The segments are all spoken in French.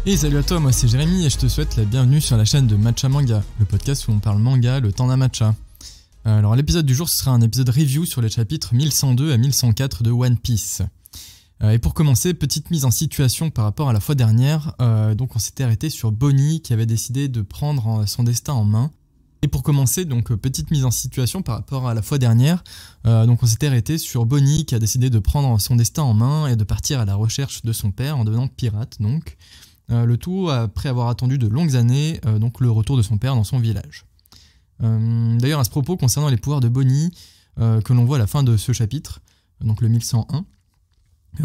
Et salut à toi, moi c'est Jérémy et je te souhaite la bienvenue sur la chaîne de Matcha Manga, le podcast où on parle manga le temps d'un matcha. Alors l'épisode du jour ce sera un épisode review sur les chapitres 1102 à 1104 de One Piece. Et pour commencer, petite mise en situation par rapport à la fois dernière, donc on s'était arrêté sur Bonnie qui avait décidé de prendre son destin en main. Et pour commencer, donc petite mise en situation par rapport à la fois dernière, donc on s'était arrêté sur Bonnie qui a décidé de prendre son destin en main et de partir à la recherche de son père en devenant pirate donc. Le tout après avoir attendu de longues années donc le retour de son père dans son village. D'ailleurs à ce propos concernant les pouvoirs de Bonnie que l'on voit à la fin de ce chapitre, donc le 1101,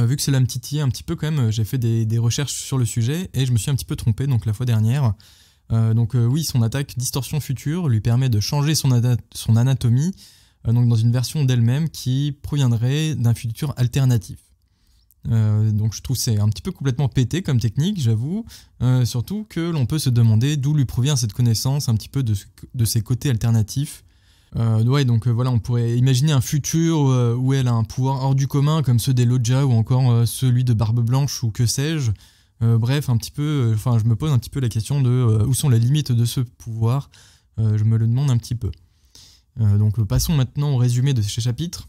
vu que cela me titillait un petit peu quand même, j'ai fait des recherches sur le sujet et je me suis un petit peu trompé donc la fois dernière. Oui, son attaque Distorsion Future lui permet de changer son anatomie donc dans une version d'elle-même qui proviendrait d'un futur alternatif. Donc je trouve que c'est un petit peu complètement pété comme technique, j'avoue, surtout que l'on peut se demander d'où lui provient cette connaissance un petit peu de ses côtés alternatifs. Voilà, on pourrait imaginer un futur où elle a un pouvoir hors du commun comme ceux des Loggia ou encore celui de Barbe Blanche ou que sais-je. Bref, un petit peu, je me pose un petit peu la question de où sont les limites de ce pouvoir, je me le demande un petit peu. Passons maintenant au résumé de ces chapitres.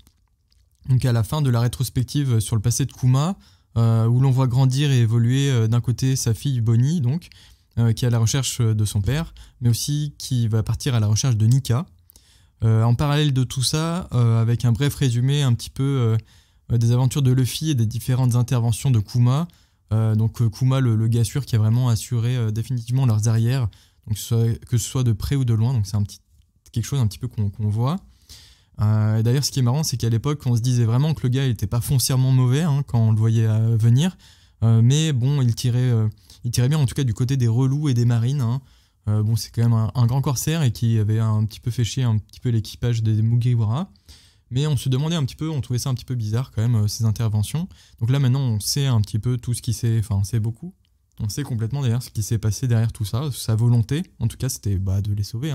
Donc à la fin de la rétrospective sur le passé de Kuma, où l'on voit grandir et évoluer d'un côté sa fille Bonnie, donc, qui est à la recherche de son père, mais aussi qui va partir à la recherche de Nika. En parallèle de tout ça, avec un bref résumé un petit peu des aventures de Luffy et des différentes interventions de Kuma. Kuma, le gars sûr qui a vraiment assuré définitivement leurs arrières, donc que ce soit de près ou de loin, donc c'est quelque chose un petit peu qu'on voit. D'ailleurs ce qui est marrant c'est qu'à l'époque on se disait vraiment que le gars il était pas foncièrement mauvais quand on le voyait venir, mais bon il tirait bien en tout cas du côté des relous et des marines. C'est quand même un grand corsaire et qui avait un petit peu fait chier un petit peu l'équipage des Mugiwara, mais on se demandait un petit peu, on trouvait ça un petit peu bizarre quand même ces interventions. Donc là maintenant on sait un petit peu tout ce qui s'est, on sait beaucoup, on sait complètement d'ailleurs ce qui s'est passé derrière tout ça, sa volonté en tout cas c'était de les sauver.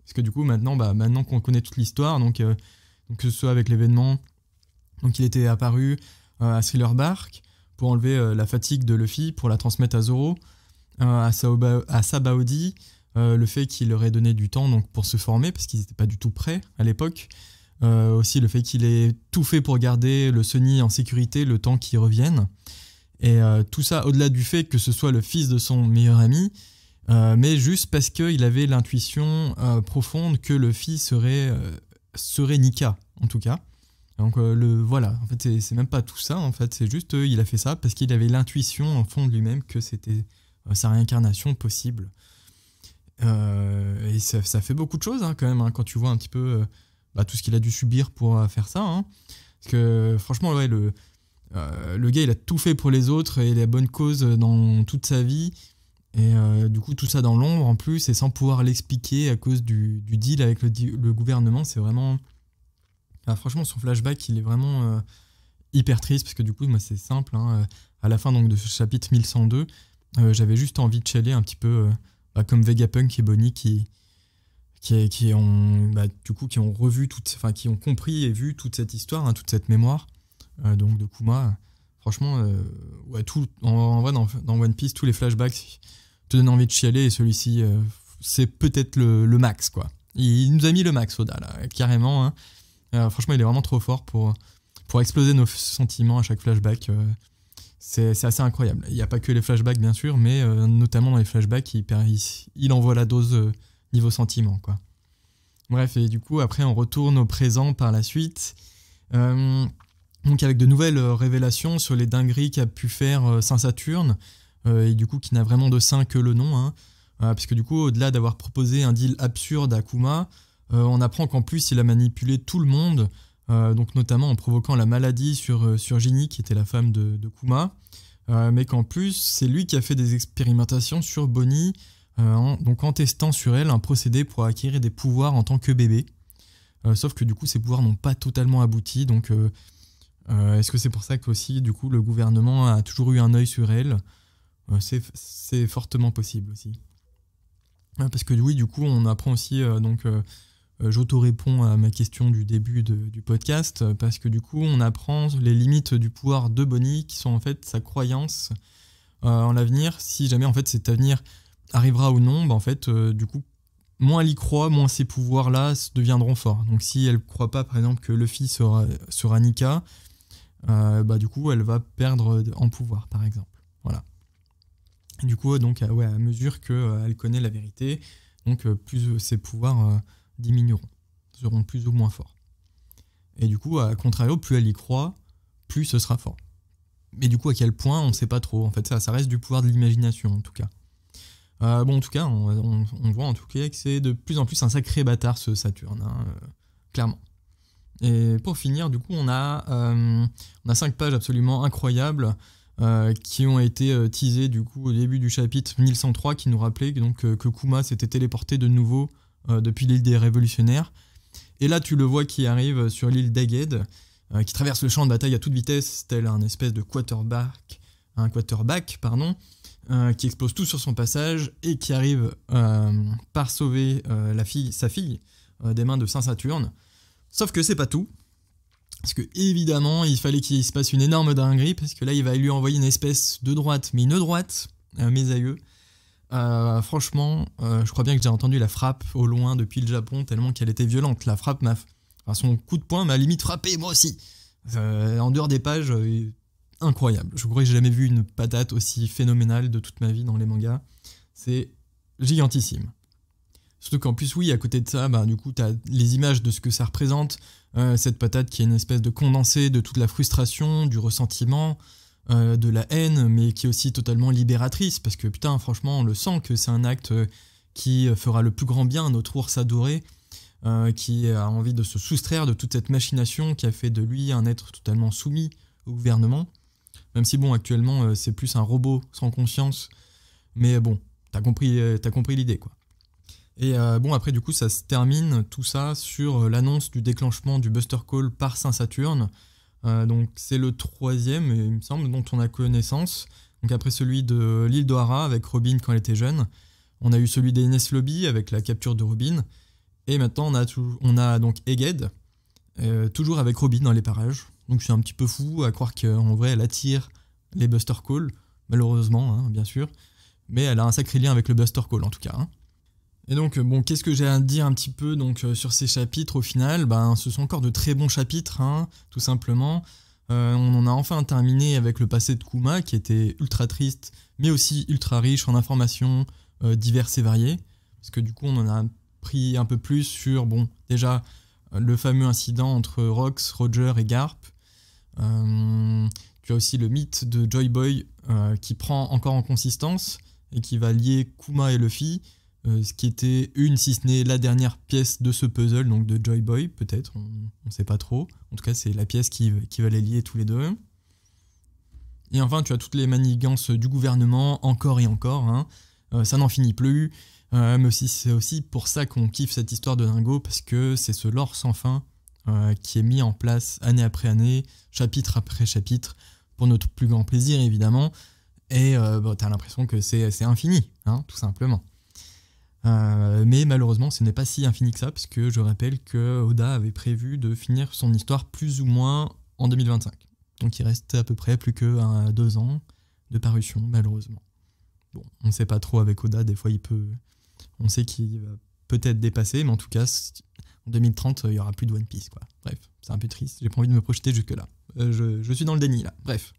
Parce que du coup, maintenant qu'on connaît toute l'histoire, donc que ce soit avec l'événement, donc il était apparu à Thriller Bark pour enlever la fatigue de Luffy, pour la transmettre à Zoro, à Sabaody, le fait qu'il leur ait donné du temps donc, pour se former, parce qu'ils n'étaient pas du tout prêts à l'époque. Aussi le fait qu'il ait tout fait pour garder le Sunny en sécurité le temps qu'il revienne. Et tout ça, au-delà du fait que ce soit le fils de son meilleur ami, mais juste parce qu'il avait l'intuition profonde que le fils serait Nika, en tout cas. Donc voilà, en fait c'est même pas tout ça, en fait, c'est juste il a fait ça parce qu'il avait l'intuition au fond de lui-même que c'était sa réincarnation possible. Et ça fait beaucoup de choses quand même, quand tu vois un petit peu tout ce qu'il a dû subir pour faire ça. Parce que franchement, ouais, le gars il a tout fait pour les autres et la bonne cause dans toute sa vie. Et du coup tout ça dans l'ombre en plus et sans pouvoir l'expliquer à cause du deal avec le gouvernement, c'est vraiment... franchement son flashback il est vraiment hyper triste parce que du coup moi c'est simple, à la fin donc, de ce chapitre 1102 j'avais juste envie de chialer un petit peu comme Vegapunk et Bonnie qui ont revu qui ont compris et vu toute cette histoire, toute cette mémoire donc de Kuma. Franchement, en vrai, dans One Piece, tous les flashbacks te donnent envie de chialer et celui-ci, c'est peut-être le max, quoi. Il nous a mis le max, Oda, là, carrément. Franchement, il est vraiment trop fort pour exploser nos sentiments à chaque flashback. C'est assez incroyable. Il n'y a pas que les flashbacks, bien sûr, mais notamment dans les flashbacks, il envoie la dose niveau sentiment, quoi. Bref, et du coup, après, on retourne au présent par la suite. Donc avec de nouvelles révélations sur les dingueries qu'a pu faire Saint Saturne, et du coup qui n'a vraiment de saint que le nom, parce que du coup au-delà d'avoir proposé un deal absurde à Kuma, on apprend qu'en plus il a manipulé tout le monde, donc notamment en provoquant la maladie sur Ginny qui était la femme de Kuma, mais qu'en plus c'est lui qui a fait des expérimentations sur Bonnie, en testant sur elle un procédé pour acquérir des pouvoirs en tant que bébé, sauf que du coup ces pouvoirs n'ont pas totalement abouti, donc est-ce que c'est pour ça qu'aussi du coup le gouvernement a toujours eu un œil sur elle? C'est fortement possible aussi. Parce que oui, du coup, on apprend aussi, j'auto-réponds à ma question du début du podcast, parce que du coup, on apprend les limites du pouvoir de Bonnie, qui sont en fait sa croyance en l'avenir. Si jamais en fait cet avenir arrivera ou non, en fait, du coup, moins elle y croit, moins ces pouvoirs-là deviendront forts. Donc si elle ne croit pas, par exemple, que Luffy sera Nika, du coup, elle va perdre en pouvoir, par exemple. Voilà. Et du coup, donc, à mesure qu'elle connaît la vérité, donc plus ses pouvoirs diminueront, seront plus ou moins forts. Et du coup, à contrario, plus elle y croit, plus ce sera fort. Mais du coup, à quel point, on ne sait pas trop. En fait, ça reste du pouvoir de l'imagination, en tout cas. En tout cas, on voit en tout cas que c'est de plus en plus un sacré bâtard, ce Saturne, clairement. Et pour finir, du coup, on a 5 pages absolument incroyables qui ont été teasées du coup au début du chapitre 1103, qui nous rappelait que Kuma s'était téléporté de nouveau depuis l'île des révolutionnaires. Et là, tu le vois qui arrive sur l'île d'Egghead, qui traverse le champ de bataille à toute vitesse, tel un espèce de quarterback, qui explose tout sur son passage et qui arrive par sauver sa fille des mains de Saint Saturne. Sauf que c'est pas tout, parce que évidemment il fallait qu'il se passe une énorme dinguerie, parce que là il va lui envoyer une espèce de droite, mais une droite, mes aïeux. Franchement, je crois bien que j'ai entendu la frappe au loin depuis le Japon, tellement qu'elle était violente. La frappe son coup de poing m'a limite frappé, moi aussi. En dehors des pages, incroyable. Je crois que j'ai jamais vu une patate aussi phénoménale de toute ma vie dans les mangas. C'est gigantissime. Surtout qu'en plus, oui, à côté de ça, du coup, t'as les images de ce que ça représente, cette patate qui est une espèce de condensé de toute la frustration, du ressentiment, de la haine, mais qui est aussi totalement libératrice, parce que putain, franchement, on le sent que c'est un acte qui fera le plus grand bien à notre ours adoré, qui a envie de se soustraire de toute cette machination qui a fait de lui un être totalement soumis au gouvernement. Même si, actuellement, c'est plus un robot sans conscience, mais bon, t'as compris l'idée, quoi. Et après, du coup, ça se termine, tout ça, sur l'annonce du déclenchement du Buster Call par Saint Saturne. Donc, c'est le 3e, il me semble, dont on a connaissance. Donc, après celui de l'île d'Ohara, avec Robin quand elle était jeune. On a eu celui des Ines Lobby, avec la capture de Robin. Et maintenant, on a donc Egghead, toujours avec Robin dans les parages. Donc, c'est un petit peu fou à croire qu'en vrai, elle attire les Buster Call, malheureusement, bien sûr. Mais elle a un sacré lien avec le Buster Call, en tout cas. Et donc, qu'est-ce que j'ai à dire un petit peu sur ces chapitres au final ? Ce sont encore de très bons chapitres, tout simplement. On en a enfin terminé avec le passé de Kuma, qui était ultra triste, mais aussi ultra riche en informations diverses et variées. Parce que du coup, on en a pris un peu plus sur, déjà, le fameux incident entre Rox, Roger et Garp. Tu as aussi le mythe de Joy Boy qui prend encore en consistance et qui va lier Kuma et Luffy. Ce qui était si ce n'est la dernière pièce de ce puzzle, donc de Joy Boy, peut-être, on ne sait pas trop. En tout cas, c'est la pièce qui va les lier tous les deux. Et enfin, tu as toutes les manigances du gouvernement, encore et encore. Ça n'en finit plus. Mais aussi, c'est aussi pour ça qu'on kiffe cette histoire de Dingo, parce que c'est ce lore sans fin qui est mis en place année après année, chapitre après chapitre, pour notre plus grand plaisir, évidemment. Et t'as l'impression que c'est infini, tout simplement. Mais malheureusement ce n'est pas si infini que ça, parce que je rappelle que Oda avait prévu de finir son histoire plus ou moins en 2025, donc il reste à peu près plus que 2 ans de parution, malheureusement. On ne sait pas trop avec Oda, des fois on sait qu'il va peut-être dépasser, mais en tout cas en 2030 il n'y aura plus de One Piece, quoi. Bref, c'est un peu triste, j'ai pas envie de me projeter jusque là, je suis dans le déni là, bref.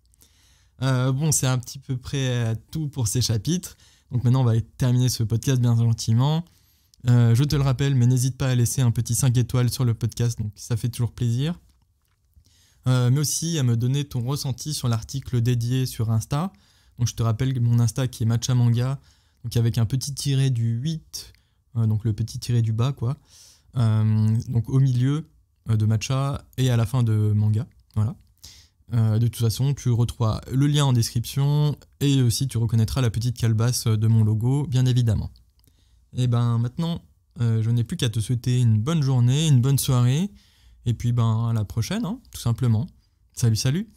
C'est un petit peu près tout pour ces chapitres. Donc maintenant, on va terminer ce podcast bien gentiment. Je te le rappelle, mais n'hésite pas à laisser un petit 5 étoiles sur le podcast, donc ça fait toujours plaisir. Mais aussi à me donner ton ressenti sur l'article dédié sur Insta. Donc je te rappelle mon Insta qui est Matcha Manga, donc avec un petit tiret du 8, donc le petit tiret du bas, quoi. Donc au milieu de Matcha et à la fin de Manga, voilà. De toute façon, tu retrouveras le lien en description et aussi tu reconnaîtras la petite calebasse de mon logo, bien évidemment. Et maintenant, je n'ai plus qu'à te souhaiter une bonne journée, une bonne soirée, et puis à la prochaine, tout simplement. Salut, salut!